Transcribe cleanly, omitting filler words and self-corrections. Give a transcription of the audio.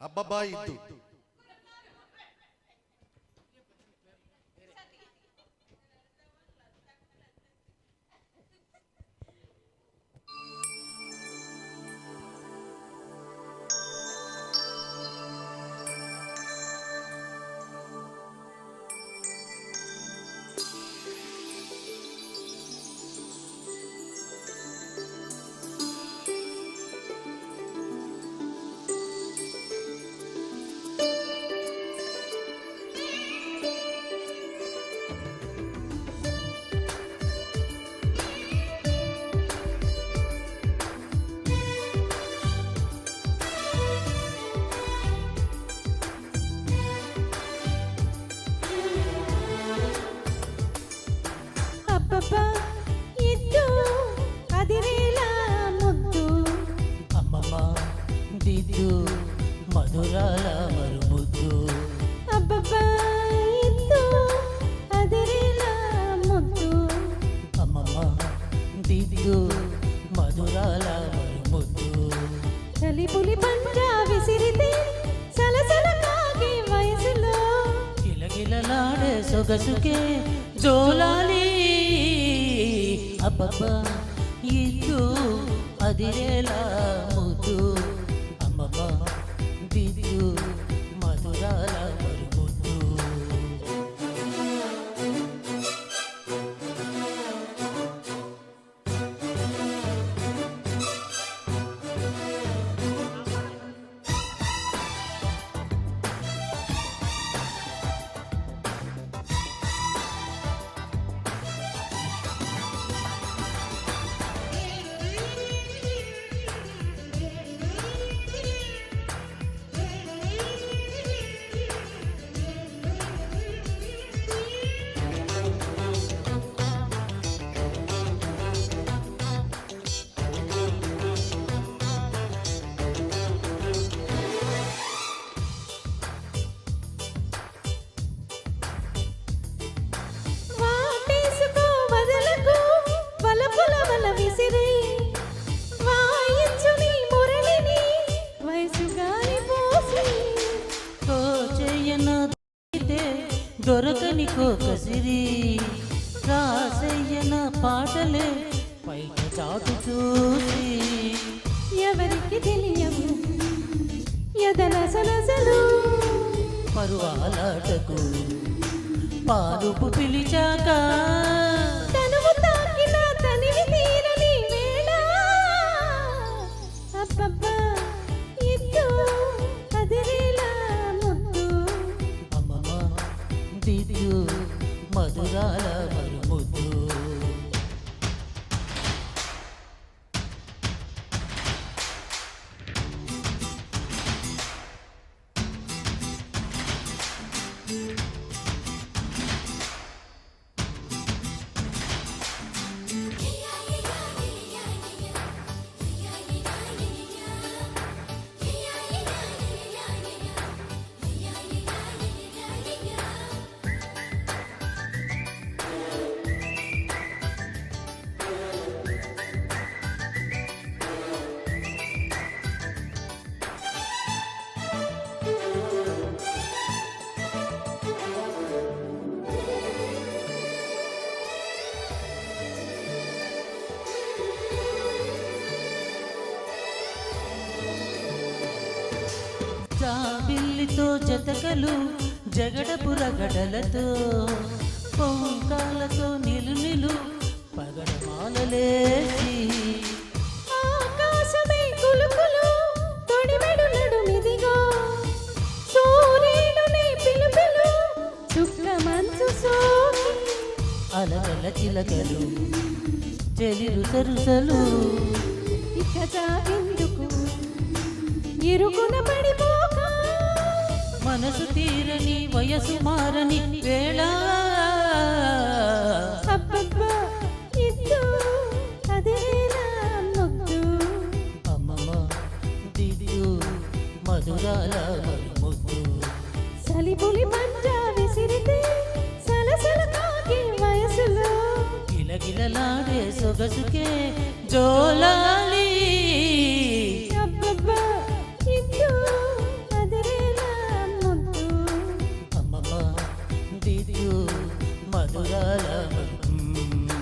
అబ్బబ్బా ఇద్దు మధురాల మరుముద్దు అబ్బబ్బా ఇద్దు అదిరేలా ముద్దు అమ్మమ్మ దిద్దు మధురాల మరుముద్దు చలిపులి పంజా విసిరితే సలసల కాగే వయసులో గిలగిలలాడే సొగసుకే జోలాలి అబ్బబ్బా ఇద్దు అదిరేలా ముద్దు అమ్మమ్మ దిద్దు మధురాల మరుముద్దు దొరకని కోకసిరి రాసయ్యన పాటలే పైన చాటు చూసి ఎవరికి తెలియవు ఎదనసలసలు పరువాలాటకు పాలుపు పిలిచాక తనువు తాకిన తనివి తీరని వేళ అబ్బబ్బా ఇద్దు అదిరేలా ముద్దు అమ్మమ్మ దిద్దు మధురాల మరుముద్దు జాబిల్లితో జతకలు జగడపు రగడలతో పొంకాలతో నిలు పగడమాలలేసి ఆకాశమే కులుకులు తొడిమెడు నడుమిదిగో సూర్యుడునే పిలుపులు చుక్క మంచు సోకి అలగల చిలకలు చెలిరు సరుసలు ఇక చాకెందుకు ఇరుకున పడిపోక మనసు తీరని వయసు మారని వేళ అబ్బబ్బా ఇద్దు అదేలా ముద్దు అమ్మమ్మ దిద్దు మధురాల మరుముద్దు చలిపులి పంజా విసిరితే సలసల కాగే వయసులో గిలగిలలాడే సొగసుకే జోలాలి అబ్బబ్బా ఇద్దు దిద్దు మధురాల ముద్దు